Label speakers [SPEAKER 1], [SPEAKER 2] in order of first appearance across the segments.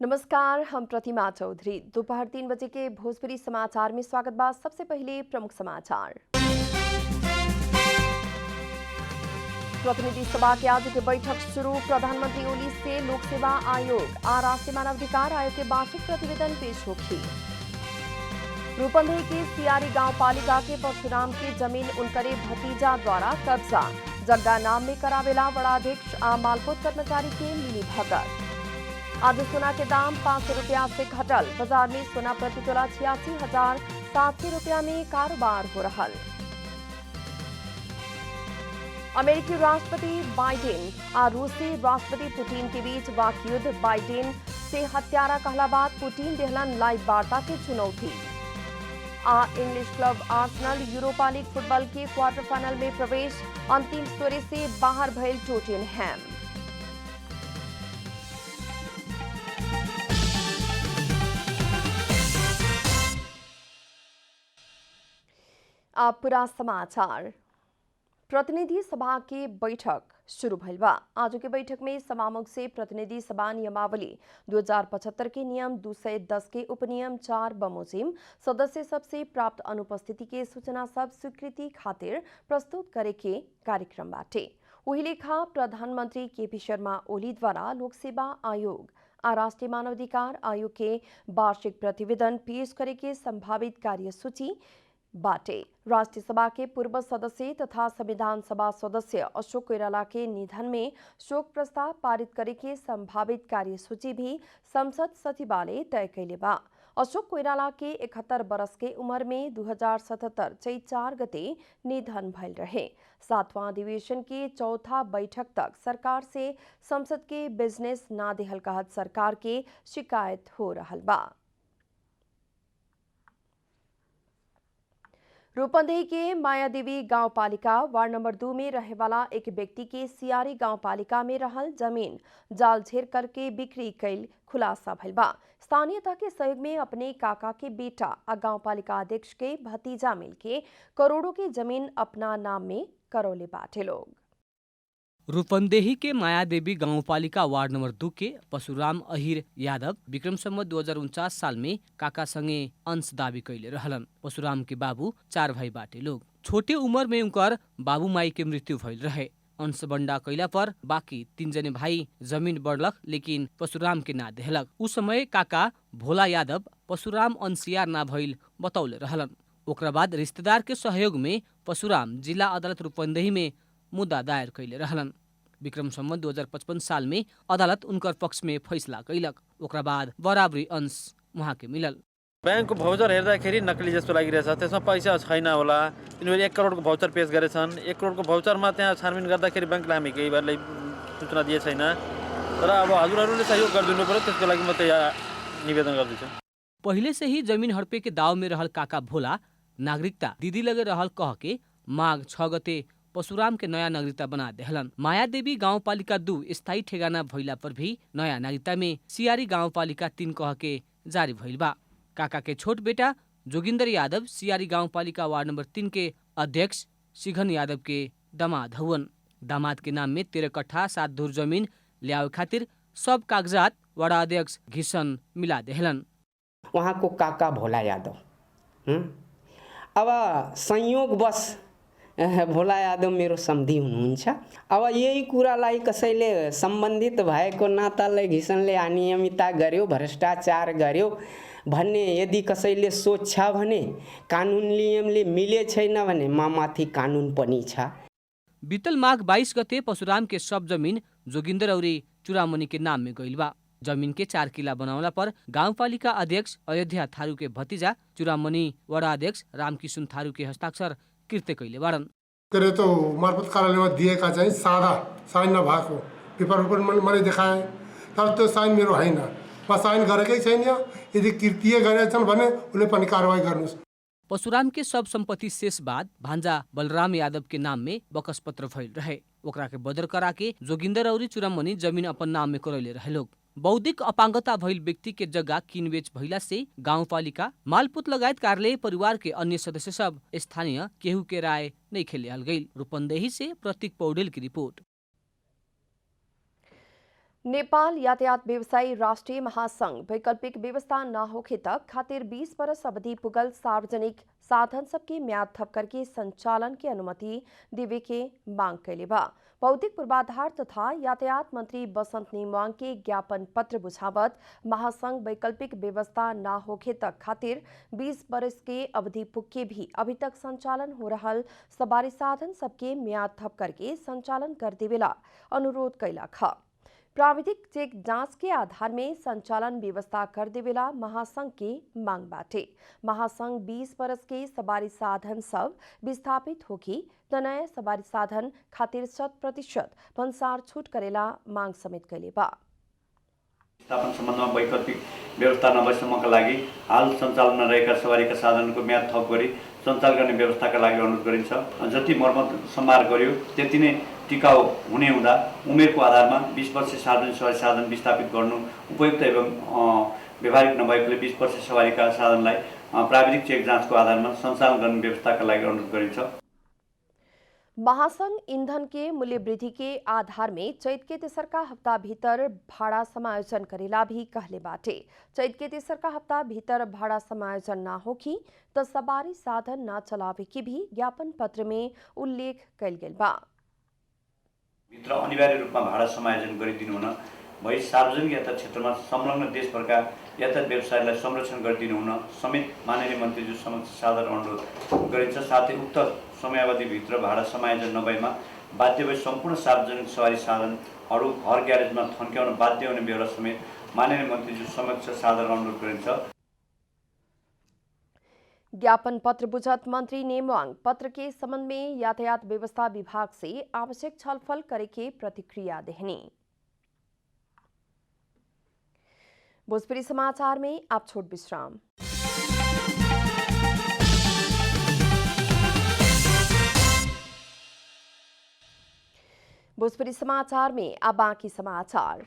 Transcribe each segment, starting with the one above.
[SPEAKER 1] नमस्कार, हम प्रतिमा चौधरी। दोपहर 3 बजे के भोजपुरी समाचार में स्वागत बा। सबसे पहले प्रमुख समाचार। प्रतिनिधि सभा के आज के बैठक शुरू। प्रधानमंत्री ओली से लोक सेवा आयोग आ राष्ट्रीय मानवाधिकार आयोग के वार्षिक प्रतिवेदन पेश होगी। रूपंदेही के सियारी गांव पालिका के परशुराम की जमीन उनकरे भतीजा द्वारा कब्जा, जग्गा नाम में करावेला वड़ाध्यक्ष आ मालपोत कर्मचारी के मिली भगत। आज सोना के दाम 500 रुपया से घटल। बाजार में सोना प्रति तोला 86,700 रुपया में कारोबार हो रहा। अमेरिकी राष्ट्रपति बाइडेन और रूसी राष्ट्रपति पुतिन के बीच वाकयुद्ध। बाइडेन से हत्यारा कहला बाद पुतिन देहलन लाइव वार्ता की चुनौती। English club Arsenal Europa league football के क्वार्टर फाइनल में प्रवेश। अंतिम स्टोरी से बाहर भयल टोटेनहैम। अब पूरा समाचार। प्रतिनिधि सभा की बैठक शुरू भइल बा। आज के बैठक में सभामुख से प्रतिनिधि सभा नियमावली 2075 के नियम 210 के उपनियम 4 बमोजिम सदस्य सबसे प्राप्त अनुपस्थिति के सूचना सब स्वीकृति खातिर प्रस्तुत करे के कार्यक्रम बाटे। वही लेखा प्रधानमंत्री केपी शर्मा ओली द्वारा लोक सेवा आयोग आ राष्ट्रीय मानवाधिकार आयोग के वार्षिक प्रतिवेदन पेश करे के संभावित कार्यसूची बाटे। राष्ट्रीय सभा के पूर्व सदस्य तथा संविधान सभा सदस्य अशोक कोइराला के निधन में शोक प्रस्ताव पारित करे के संभावित कार्यसूची भी संसद सचिवालय तय कैले बा। अशोक कोइराला के 71 बरस के उम्र में 2077 चैत 4 गते निधन भइल रहे। 7वां अधिवेशन के चौथा बैठक तक सरकार से संसद के बिजनेस ना देहल कहत सरकार के शिकायत हो रहल बा। रूपंदेही के मायादेवी गांव पालिका वार्ड नंबर 2 में रहे वाला एक व्यक्ति के सियारी गांव पालिका में रहल जमीन जाल झेर करके बिक्री कैल खुलासा भइल बा। स्थानीयता के सहयोग में अपने काका के बेटा आ गांव पालिका अध्यक्ष के भतीजा मिलके करोड़ों की जमीन अपना नाम में करौले बाटे लोग।
[SPEAKER 2] रूपंदेही के मायादेवी गाउँपालिका वार्ड नंबर 2 के परशुराम अहिर यादव विक्रम सम्वत 2049 साल में काका संगे अंश दावी कैले रहलन। परशुराम के बाबू 4 भाई बाटे लोग। छोटे उम्र में उनकर बाबू माई के मृत्यु भइल रहे। अंश बंडा कैला पर बाकी 3 जने भाई जमीन बढ़लक, लेकिन परशुराम के ना देहलक। उस समय काका भोला यादव परशुराम अंशियार ना भइल बतौले रहलन। ओकरा बाद रिश्तेदार के सहयोग में परशुराम जिला अदालत रूपंदेही में मुद्दा दायर कैले रहलन। विक्रम सम्वत 2055 साल में अदालत उनकर पक्ष में फैसला कैलक। ओकरा बाद बराबरी अंश उहाँ के मिलल।
[SPEAKER 3] ब्याङ्कको भाउचर हेर्दाखेरि नक्कली जस्तो लागिरहेछ। त्यसमा पैसा छैन होला। यिनीहरूले 1 करोडको भाउचर पेश गरेछन्। 1 करोडको भाउचरमा त्यहाँ छानबिन गर्दाखेरि ब्याङ्कले हामी केही बेरलाई सूचना दिए छैन। तर अब हजुरहरूले सहयोग गरिदिनु पर्यो, त्यसको लागि म त्यहाँ निवेदन गर्दैछु।
[SPEAKER 2] पहिले से ही जमीन हडपे के दाव में रहल काका भोला नागरिकता दीदी लगे रहल कह के माघ 6 गते परशुराम के नया नागरिकता बना देहलन। मायादेवी गाउँपालिका 2 स्थायी ठेगाना भइला पर भी नया नागरिकता में सियारी गाउँपालिका 3 कह के जारी भइल बा। काका के छोट बेटा जोगिंदर यादव सियारी गाउँपालिका वार्ड नंबर 3 के अध्यक्ष सिघन यादव के दामाद हवन। दामाद के नाम में 13 कट्ठा 7 धुर जमीन ल्यावे खातिर सब कागजात वडा अध्यक्ष घिसन मिला देहलन।
[SPEAKER 4] वहाँ को काका भोला यादव अब संयोग बस भोला यादव मेरो सम्धी हुनुहुन्छ। अब यही कुरालाई कसैले सम्बन्धित भएको नाताले घिसनले अनियमितता गर्यो, भ्रष्टाचार गर्यो भन्ने यदि कसैले सोच्छ भने कानुन नियमले मिले छैन भने माथि कानुन पनि छ।
[SPEAKER 2] बीतल माघ 22 गते परशुराम के सब जमीन जोगिंदर औरी चुरामनी के नाम में गइल बा। जमीन के 4 किला बनावला पर गाउँपालिका अध्यक्ष अयोध्या थारू के भतीजा चुरामनी वडा अध्यक्ष रामकिशुन थारू के हस्ताक्षर कृत्य कैले बारन।
[SPEAKER 5] तेरे तो मार्फत कार्यालयमा दिएका चाहिँ सादा साइन नभएको पेपर मैले देखाएँ, तर त्यो साइन मेरो होइन। म साइन गरेकै छैन। यदि कृत्य गरेछन् भने उले पनि कारबाही गर्नुस्।
[SPEAKER 2] परशुराम के सब संपत्ति शेष बाद भान्जा बलराम यादव के नाम में बकस पत्र भइल रहे। ओकरा के बदर करा के जोगिंदर औरी चुरामनी जमीन अपन नाम में करैले रहे लोग। बौद्धिक अपाङ्गता भइल व्यक्ति के जगह किनबेच भइला से गाउँपालिका मालपुत लगायत कार्यालय परिवार के अन्य सदस्य सब स्थानीय केहू के राय नहीं खेलेहल गई। रूपंदेही से प्रतीक पौडेल की रिपोर्ट।
[SPEAKER 1] नेपाल यातायात व्यवसायी राष्ट्रिय महासंघ वैकल्पिक व्यवस्था न होखे तक खातिर 20 बरस अवधि पुगल सार्वजनिक साधन सबके म्याद थप करके संचालन की अनुमति देवे के मांग कैले बा। भौतिक पूर्वाधार तथा यातायात मंत्री बसंत नेमवांग के ज्ञापन पत्र बुझावत महासंघ वैकल्पिक व्यवस्था न होखे तक खातिर 20 बरस के अवधि पुग भी अभी तक संचालन हो रहल सवारी साधन सबके म्याद थप करके संचालन कर देवेला अनुरोध कैला खा। प्राविधिक चेक जांच के आधार में संचालन व्यवस्था कर देवेला महासंघ के मांग बाटे। महासंघ 20 बरस के सवारी साधन सब विस्थापित होगी त नया सवारी साधन खातिर 100% भन्सार छूट करेला मांग समेत कैले बा।
[SPEAKER 6] स्थापन सम्बन्धमा वैकल्पिक व्यवस्था नभएसम्मका लागि हाल सञ्चालनमा रहेका सवारीका साधनको म्याद थप गरी सञ्चालन गर्ने व्यवस्थाका लागि अनुरोध गरिन्छ। जति मर्मत सम्भार गर्यो त्यति नै टिकाउ हुने हुँदा उमेरको आधारमा 20 वर्षीय सार्वजनिक सवारी साधन विस्थापित गर्नु उपयुक्त एवं व्यवहारिक नभएकोले 20 वर्षीय सवारीका साधनलाई प्राविधिक चेक जाँचको आधारमा सञ्चालन गर्ने व्यवस्थाका लागि अनुरोध गरिन्छ।
[SPEAKER 1] महासंघ ईंधन के मूल्य वृद्धि के आधार में चैत के तेसरका हफ्ता भीतर भाड़ा समायोजन करेला भी कहले बाटे। चैत के तेसरका हफ्ता भीतर भाड़ा समायोजन ना होखी तो सवारी साधन ना चलावे की भी ज्ञापन पत्र में उल्लेख कैल गेल बा।
[SPEAKER 6] भित्र अनिवार्य रूपमा भाडा समायोजन गरिदिनु हुन भई सार्वजनिक यातायात क्षेत्रमा संलग्न देशभरका यातायात व्यवसायलाई संरक्षण गरिदिनु हुन समेत माननीय मन्त्रीज्यू समक्ष सादर अनुरोध गरिन्छ। साथै उक्त समयावधिभित्र भाडा समायोजन नभएमा बाध्य भई सम्पूर्ण सार्वजनिक सवारी साधनहरू घर ग्यारेजमा थन्क्याउन बाध्य हुने बेहोरा समेत माननीय मन्त्रीज्यू समक्ष सादर अनुरोध गरिन्छ।
[SPEAKER 1] ज्ञापन पत्र बुझत मंत्री नेमवांग पत्र के संबंध में यातायात व्यवस्था विभाग से आवश्यक छलफल करे के प्रतिक्रिया देहनी। भोजपुरी समाचार में आप छोट विश्राम। भोजपुरी समाचार में अब बाकी समाचार।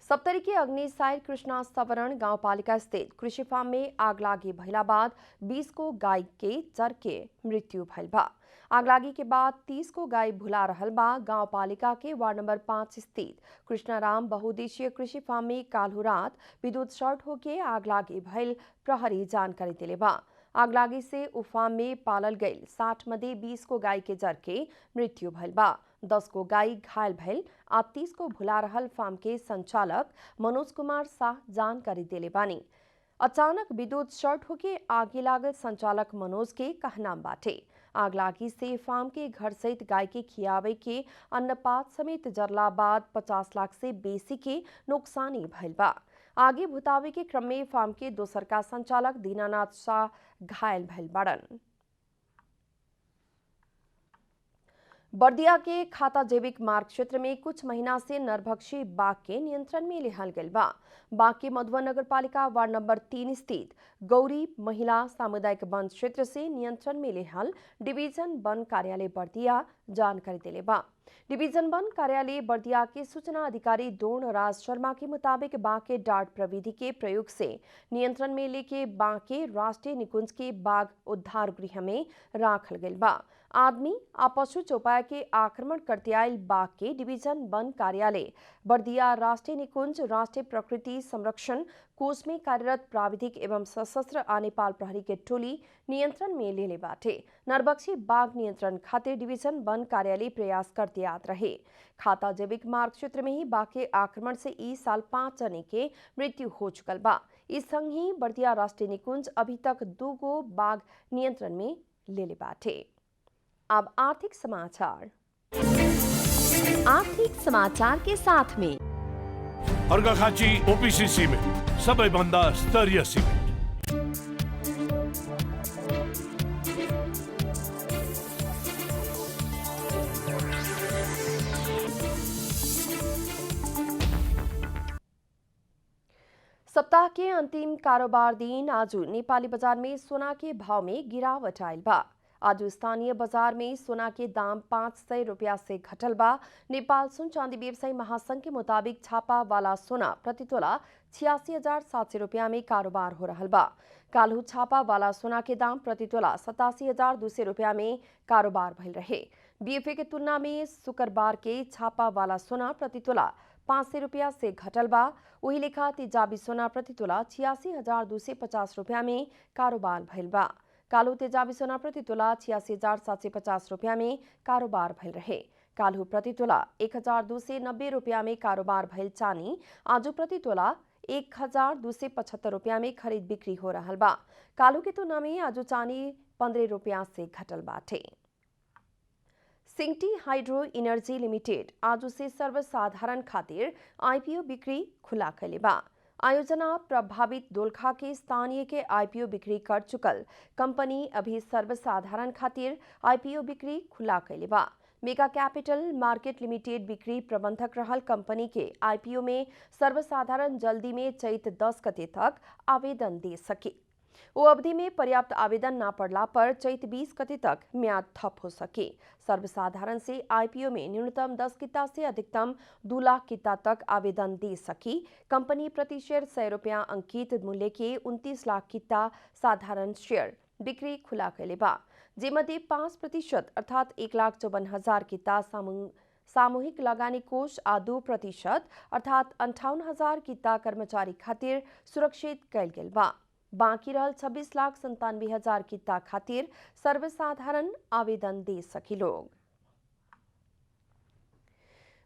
[SPEAKER 1] सप्तरी के अग्निसार कृष्णा सवरण गाउँपालिका स्थित कृषि फार्म में आगलागी भइला बाद 20 को गाय के जर के मृत्यु भइल बा। आगलागी के बाद 30 को गाय भुला रहल बा। गाउँपालिका के वार्ड नंबर 5 स्थित कृष्णाराम बहुउद्देशीय कृषि फार्म में काल्हु रात विद्युत शॉर्ट होके आगलागी भइल प्रहरी जानकारी दिले बा। आगलागी से उ फार्म में पालल गईल 60 मध्ये 20 को गाय के जर के मृत्यु भइल बा। 10 को गाय घायल भइल आ 30 को भुला रहल फार्म के संचालक मनोज कुमार शाह जानकारी दिले बानी। अचानक विद्युत शॉर्ट होके आगे लागल संचालक मनोज के कहना बाटे। आगलागी से फार्म के घर सहित गाय के खियावे के अन्नपात समेत जरला बाद 50 लाख से बेसी के नुकसानी भइल बा। आगे भुतावे के क्रम में फार्म के दोसर का संचालक दीनानाथ शाह घायल भइल बाड़न। बर्दिया के खाता जैविक मार्ग क्षेत्र में कुछ महीना से नरभक्षी बाघ के नियंत्रण में लिहल गईल बा। बाघ के मधुबन नगरपालिका वार्ड नंबर 3 स्थित गौरी महिला सामुदायिक वन क्षेत्र से नियंत्रण में लिहल डिवीजन वन कार्यालय बर्दिया जानकारी दिले बा। डिवीजन वन कार्यालय बर्दिया के सूचना अधिकारी दोर्ण राज शर्मा के मुताबिक बाघ के डार्ट प्रविधि के प्रयोग से नियंत्रण में लेके बाघ के राष्ट्रीय निकुंज के बाघ उद्धार गृह में राखल गईल बा। आदमी आ पशु चौपाया के आक्रमण करते आयल बाघ के डिवीजन वन कार्यालय बर्दिया राष्ट्रीय निकुंज राष्ट्रीय प्रकृति संरक्षण कोष में कार्यरत प्राविधिक एवं सशस्त्र आ नेपाल प्रहरी के टोली नियंत्रण में लेले बाटे। नरभक्षी बाघ नियंत्रण खातिर डिवीजन वन कार्यालय प्रयास करते आत रहे। खाता जैविक मार्ग क्षेत्र में ही बाघ के आक्रमण से इस साल 5 जने के मृत्यु हो चुकल बा। इस संग ही बर्दिया राष्ट्रीय निकुंज अभी तक 2 गो बाघ नियंत्रण में लेले बाटे। अब आर्थिक समाचार। आर्थिक समाचार के साथ में
[SPEAKER 7] अर्घाखाँची ओपीसी सिमेन्ट सबैभन्दा स्तरीय सिमेन्ट।
[SPEAKER 1] सप्ताह के अंतिम कारोबार दिन आज नेपाली बाजार में सोना के भाव में गिरावट आयल बा। आज स्थानीय बाजार में सोना के दाम 500 रुपया से घटल बा। नेपाल सुन चांदी व्यवसायी महासंघ के मुताबिक छापा वाला सोना प्रति तोला 86,700 रुपया में कारोबार हो रहल बा। काल्हू छापा वाला सोना के दाम प्रति तोला 87,200 रुपया में कारोबार भइल रहे। बीएफए के तुलना में शुक्रवार के छापा वाला सोना प्रति तोला 500 रुपया से घटल बा। वही लेखा तेजाबी सोना प्रति तोला 86,250 रुपया में कारोबार भइल बा। कालू तेजाबी सोना प्रति तोला 86,750 रुपया में कारोबार भइल रहे। कालू प्रति तोला 1,290 रुपया में कारोबार भइल चानी आज प्रति तोला 1,275 रुपया में खरीद बिक्री हो रहा बा। कालू के तुलना में आज चानी 15 रुपया से घटल बाटे। सिंगटी हाइड्रो एनर्जी लिमिटेड आज से सर्वसाधारण खातिर आईपीओ बिक्री खुला कैले बा। आयोजना प्रभावित दोलखा के स्थानीय के आईपीओ बिक्री कर चुकल कंपनी अभी सर्वसाधारण खातिर आईपीओ बिक्री खुला कैले बा। मेगा कैपिटल मार्केट लिमिटेड बिक्री प्रबंधक रहल कंपनी के आईपीओ में सर्वसाधारण जल्दी में चैत 10 गते तक आवेदन दे सके। वो अवधि में पर्याप्त आवेदन न पड़ला पर चैत 20 गते तक म्याद ठप हो सके। सर्वसाधारण से आईपीओ में न्यूनतम 10 किता से अधिकतम 2 लाख किता तक आवेदन दे सकी। कंपनी प्रति शेयर 100 रुपया अंकित मूल्य के 29 लाख किता साधारण शेयर बिक्री खुला कैले बा। जेमध्ये 5% अर्थात 1,54,000 किता सामूहिक लगानी कोष आ 2% अर्थात 58,000 किता कर्मचारी खातिर सुरक्षित कैल गेल बा। बाकी रहल 26,97,000 किता खातिर सर्वसाधारण आवेदन दे सकी लोग।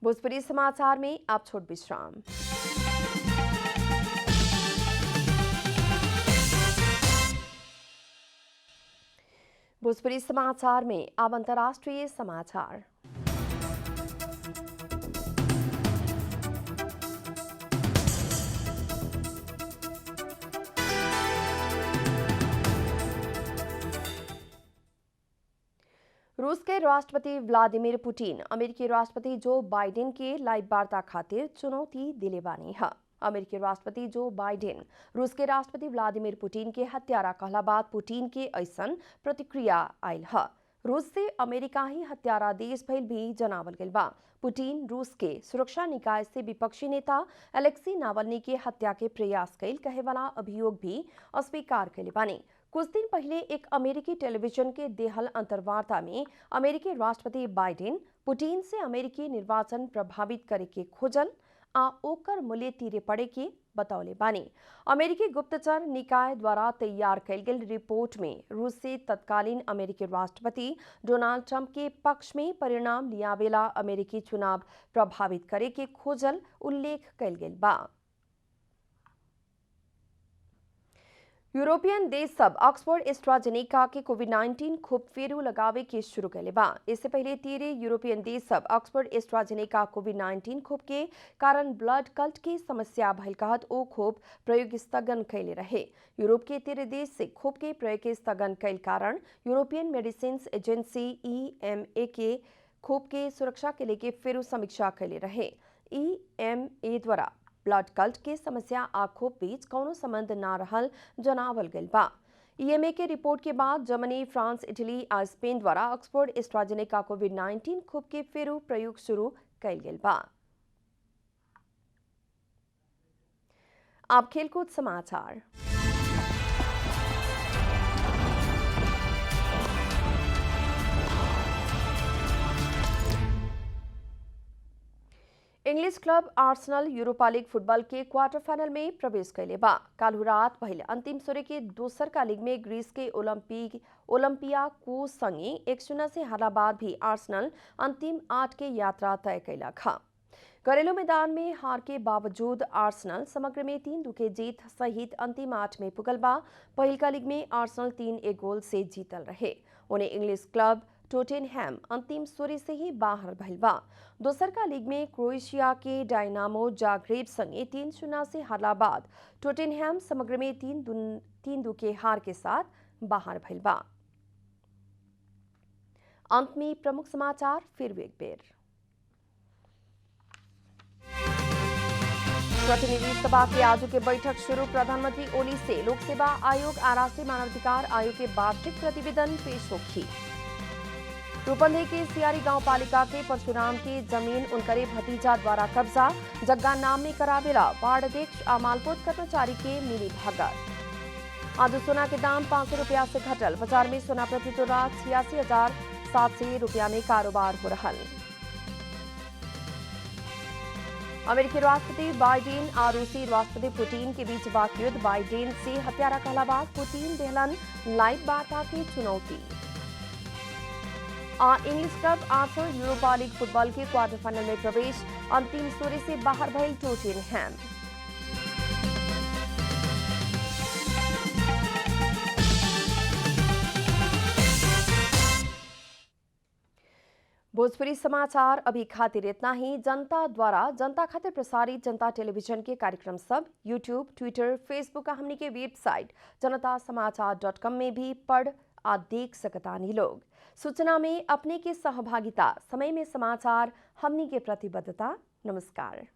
[SPEAKER 1] भोजपुरी समाचार में आप छोट विश्राम। भोजपुरी समाचार में अब अंतर्राष्ट्रीय समाचार। रूस के राष्ट्रपति व्लादिमीर पुतिन अमेरिकी राष्ट्रपति जो बाइडेन के लाइव वार्ता खातिर चुनौती दिले बानी है। अमेरिकी राष्ट्रपति जो बाइडेन रूस के राष्ट्रपति व्लादिमीर पुतिन के हत्यारा कहला बाद पुतिन के ऐसन प्रतिक्रिया आयल है। रूस से अमेरिका ही हत्यारा देश भइल भी जनावल गइल बा। पुतिन रूस के सुरक्षा निकाय से विपक्षी नेता अलेक्सी नावल्नी के हत्या के प्रयास कैल कहे वाला अभियोग भी अस्वीकार कैले बानी। कुछ दिन पहले एक अमेरिकी टेलीविजन के देहल अंतर्वार्ता में अमेरिकी राष्ट्रपति बाइडेन पुतिन से अमेरिकी निर्वाचन प्रभावित करे के खोजन आ ओकर मूल्य तीरे पड़े के बतौले बानी। अमेरिकी गुप्तचर निकाय द्वारा तैयार कैल गेल रिपोर्ट में रूस से तत्कालीन अमेरिकी राष्ट्रपति डोनाल्ड ट्रंप के पक्ष में परिणाम लियावेला अमेरिकी चुनाव प्रभावित करे के खोजल उल्लेख कैल गेल बा। यूरोपियन देश सब ऑक्सफोर्ड एस्ट्राजेनेका के कोविड-19 खोप फेरू लगावे के शुरू कैले बा। इससे पहले 13 यूरोपियन देश सब ऑक्सफोर्ड एस्ट्राजेनेका कोविड-19 खोप के कारण ब्लड कल्ट की समस्या भइल कहत ओ खोप प्रयोग स्थगन कैले रहे। यूरोप के 13 देश से खोप के प्रयोग के स्थगन कैल कारण यूरोपियन मेडिसिन एजेंसी EMA के खोप के सुरक्षा के लेके फेरू समीक्षा कैले रहे। EMA द्वारा ब्लड कल्ट के समस्या आ खोप बीच कौनो संबंध ना रहल जनावल गइल बा। EMA के रिपोर्ट के बाद जर्मनी, फ्रांस, इटली आ स्पेन द्वारा ऑक्सफोर्ड एस्ट्राजेनेका कोविड-19 खोप के फेरू प्रयोग शुरू कैल गेल बा। अब खेलकूद समाचार। English club Arsenal Europa league football के क्वार्टर फाइनल में प्रवेश कैले बा। काल्हू रात पहले अंतिम सूर्य के दोसर का लीग में ग्रीस के ओलंपिया संगे 1-0 से हारला बाद भी आर्सेनल अंतिम 8 के यात्रा तय कैला खा। घरेलू मैदान में हार के बावजूद आर्सेनल समग्र में 3-2 के जीत सहित अंतिम 8 में पुगल बा। पहिल का लीग में आर्सेनल 3-1 गोल से जीतल रहे। उन्हें इंग्लिश क्लब टोटेनहैम अंतिम सूर्य से ही बाहर भइल बा। दोसर का लीग में क्रोएशिया के डायनामो जाग्रेब संगे 3-0 से हारला बाद टोटेनहैम समग्र में 3-2 के हार के साथ बाहर भइल बा। अंत में प्रमुख समाचार फिर एक बेर। प्रतिनिधि सभा के आज के बैठक शुरू। प्रधानमंत्री ओली से लोक सेवा आयोग और राष्ट्रीय मानवाधिकार आयोग के वार्षिक प्रतिवेदन पेश होगी। रूपंदेही के सियारी गांव पालिका के परशुराम की जमीन उनकरे भतीजा द्वारा कब्जा। जग्गा नाम में करावेला वार्ड अध्यक्ष और मालपोत कर्मचारी के मिली भगत। आज सोना के दाम 500 रुपया से घटल। बाजार में सोना प्रति तोला 86,700 रुपया में कारोबार हो रहा। अमेरिकी राष्ट्रपति बाइडेन और रूसी राष्ट्रपति पुतिन के बीच वाकयुद्ध। बाइडेन से हत्यारा कहला बाद पुतिन देहलन लाइव वार्ता की चुनौती। English club Arsenal Europa league football के क्वार्टर फाइनल में प्रवेश। अंतिम सूर्य से बाहर भइल टोटेनहैम। भोजपुरी समाचार अभी खातिर इतना ही। जनता द्वारा जनता खातिर प्रसारित जनता टेलीविजन के कार्यक्रम सब यूट्यूब, ट्विटर, फेसबुक का हमनी के वेबसाइट जनतासमाचार.com में भी पढ़ आ देख सकतानी लोग। सूचना में अपने की सहभागिता, समय में समाचार, हमनी के प्रतिबद्धता। नमस्कार।